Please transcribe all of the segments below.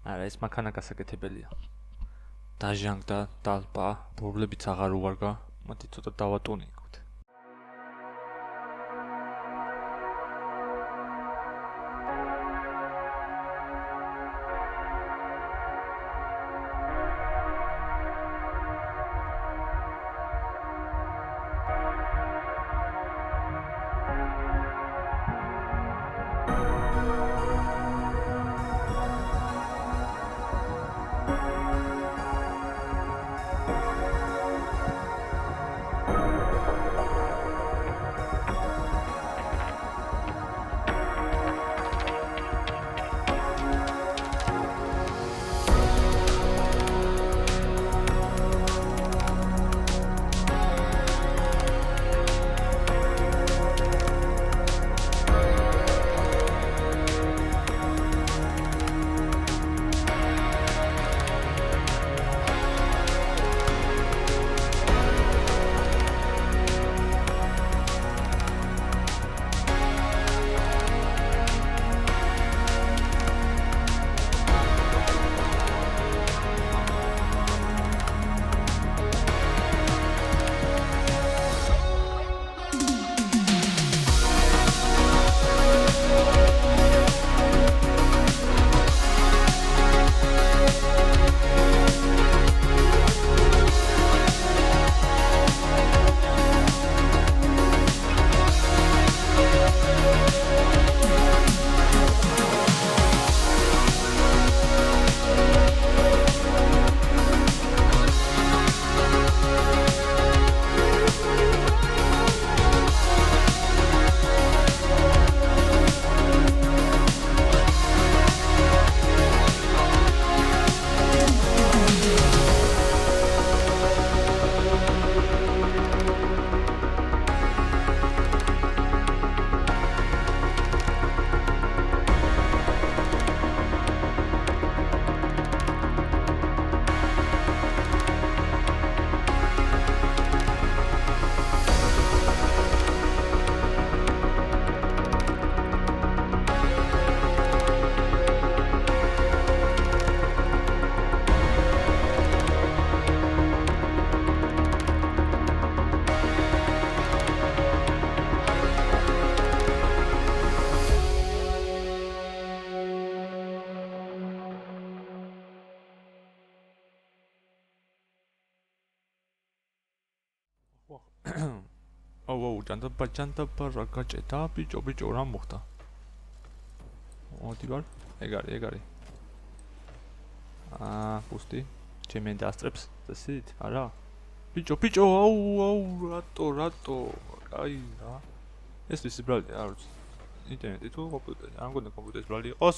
არა, ეს მანქანა გასაკეთებელია. დაჟანგდა, დალპა, ბორბლებიც აღარ უვარგა, მათი ცოტა დავატონიკოთ. აუ, ჯანდაბა რა გაჭედა, ბიჭო, რა მოხდა? მოდი ვარ, ეგ არის. პუსტი, ჩემი დასწრებს, წესით, არა? ბიჭო, აუ, რატო? აი რა. ეს ის ბრალი, არ ვიცი. ინტერნეტი თუ კომპიუტერი, არ მგონია კომპიუტერის ბრალი იყოს.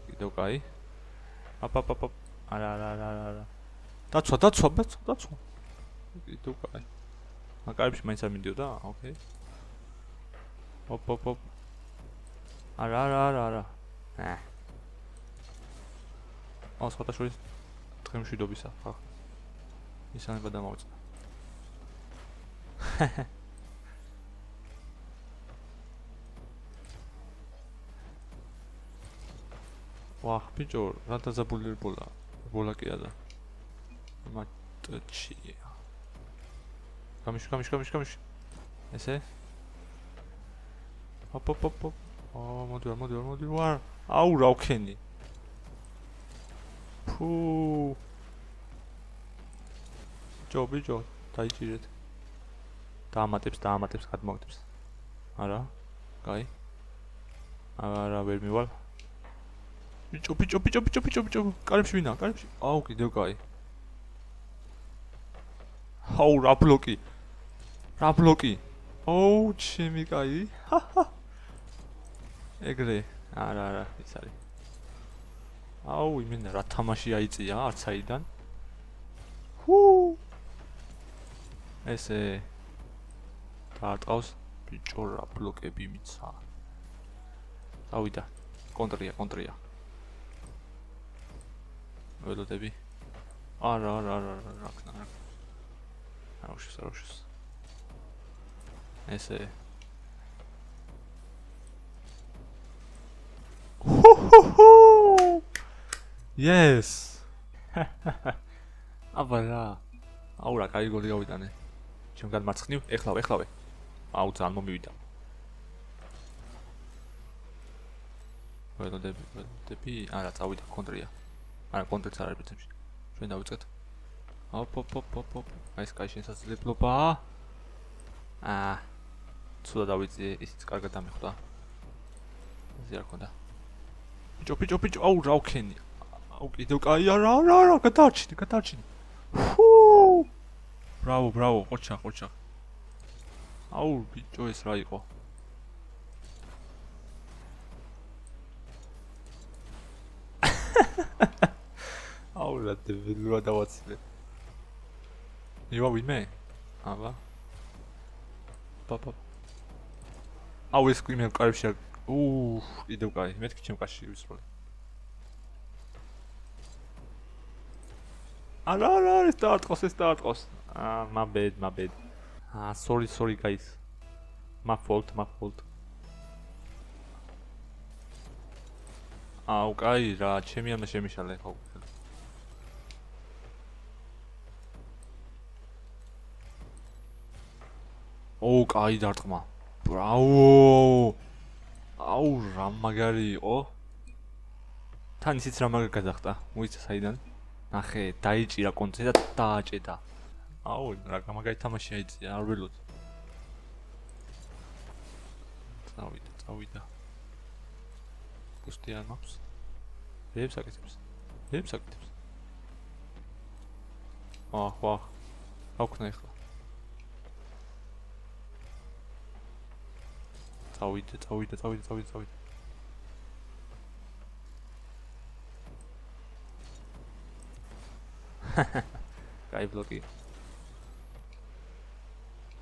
კიდევ კაი. აპ. არა. დაცვა. კიდევ კაი. მაგარებში მაინც არ მიდიოდა? ოკეი. ოპ. არა. სხვადასხვა დღემშვიდობისა, ხა. ისანება დამავწა. ვახ, ბიჭო, რა დაზაბული ბოლაკია და. მატჩია. გამიში. ესე? ოპ. მოდი ვარ. აუ, რა ვქენი. ფუ. ბიჭო, დაიჭირეთ. დაამატებს, გადმოვაგდებს. არა? კაი. არა, ვერ მივალ. ბიჭო. კარებში ვინა? კარებში. აუ, კიდევ კაი. აუ, რა ბლოკი. აუ, ჩემი კაი. ეგრე. არა, ის არის. აუ, იმენა რა თამაში აიწია არც აიდან. ჰუ. ესე დაარტყავს ბიჭო რა ბლოკები მიცა. წავიდა. კონტრია. ველოდები. არა. არუშის. ესე. ჰუ. Yes. აბა რა. აუ რა, კაი გოლი გავიტანე. ჩემ გადმარცხნივ, ეხლავე. აუ ძალიან მომივიდა. ველოდები, არა, წავიდა კონტრია. არა, კონტრიც არ არის პრინციპში. ჩვენ დავიწყეთ. ოპ. აი ეს კაი შესაძლებლობაა. ცუდა დავიწყე, ისიც კარგად დამეხვდა. ზე არ ქონდა. ბიჭო, აუ რა ვქენი. აუ კიდევ კაი არა, გადაარჩინე. ჰუ! ბრავო, ყოჩა. აუ ბიჭო ეს რა იყო? აუ რა დებილურა დავაცილე. ივა ვინმე? აბა. პაპა. აუ ეს კრიმენ კარებში არ კიდევ კაი, მეთქი ჩემ კაში ვისროლე. არა, ეს დაარტყოს. My bad. Sorry guys. My fault. აუ კაი რა, ჩემი ამა შემიშალე ხო. ო, კაი დარტყმა. ბრავო. აუ რა მაგარი იყო. თან ისიც რა მაგარი გადახტა. მოიცა საიდან? ნახე, დაიჭირა კონტრზე და დააჭედა. აუ რა გამაგარი თამაში აიწია, არ ველოდი. წავიდა. პუსტი არ მაქვს. ვებს აკეთებს. ვახ. აუქნა ახლა. წავიდა. კაი ბლოკი.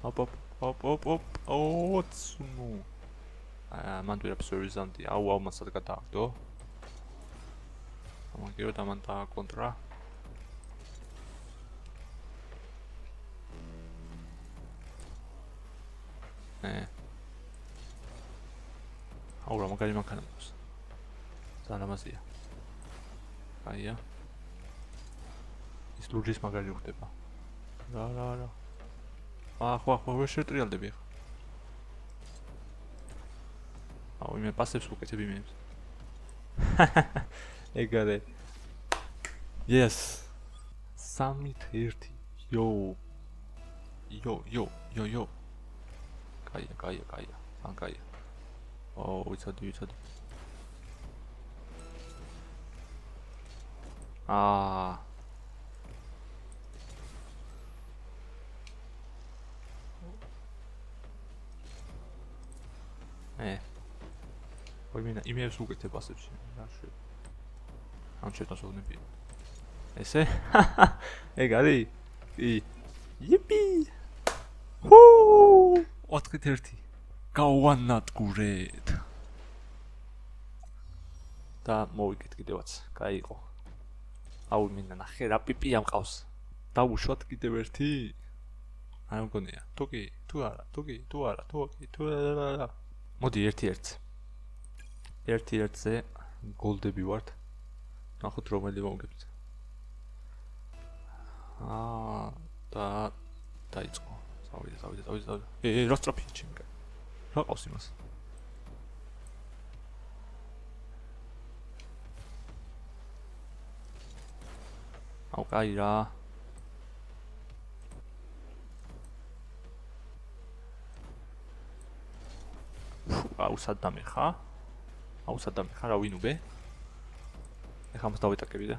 ოპ. ოცნუ. მან ვერაფერს ვერ ვიზამდი. აუ მასად გადააგდო. ამაგიო და მან დააკონტრა. აუ რა მაგარი მანქანა მაქვს. ძალიან ამაზია. აია. ის ლუჯის მაგარი უხდება. რა. ახლა ვერ შეტრიალდები ახლა. აუ მე პასებს უკეთებ იმებს. ეგარე. Yes. 3-1. Yo. კაია. ან კაია. ო, ვიცოდი. ვიმინა იმებს უკეთებ ასებში. რა შე. ამ შეტანს ვნები. ესე? ეგ არის? იპი. ჰუ! 4-1. გავანადგურეთ. და მოვიგეთ კიდევაც. კაი იყო. აუ მინდა ნახე რა პიპი ამყავს. დავუშვათ კიდევ ერთი? არ მგონია. თუ არა. მოდი 1-1. 1-1-ზე გოლდები ვართ. ნახოთ რომელი მოვგებთ. დაიწყო. წავიდა. რა სტრაფია ჩემი. რა ყავს იმას? აუ კაი რა. აუ სადამე ხა რა ვინუბე? ეხლა მას დავიტაკები და.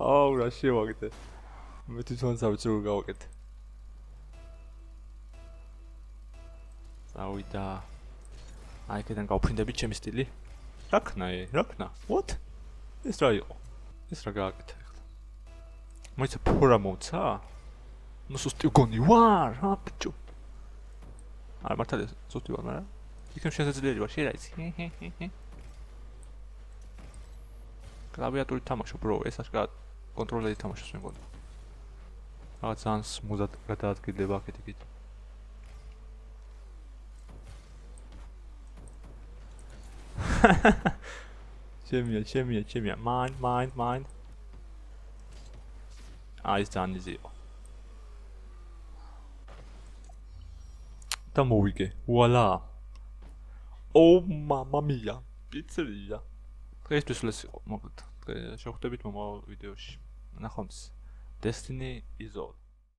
აუ რა შევაკეთე. მე თვითონ დავიწყე რომ გავაკეთე. წავიდა. აი კედან გავფრინდები ჩემი სტილი. რა ქნა? What? ეს რა იყო? ეს რა გააკეთა ახლა? მოიცა ფორა მოვცა? ნუ სუსტი გონი ვარ, ბიჭო. არ მართალია სუსტი ვარ, მაგრამ იქნებ შესაძლებელი ვარ, შენ რა იცი? კლავიატურით თამაშობ, ბრო, ეს აშკარად კონტროლერი თამაშობს მე მგონი. რაღაც ძალიან სმუზად გადაადგილდება აქეთ-იქით. ჩემია. Mind. ის ძალიან იზი იყო. და მოვიგე. ვუალა. Oh mamma mia. პიცერია. დღეისთვის ეს იყო, მოკლედ. შევხვდებით მომავალ ვიდეოში. ნახვამდის. Destiny is all.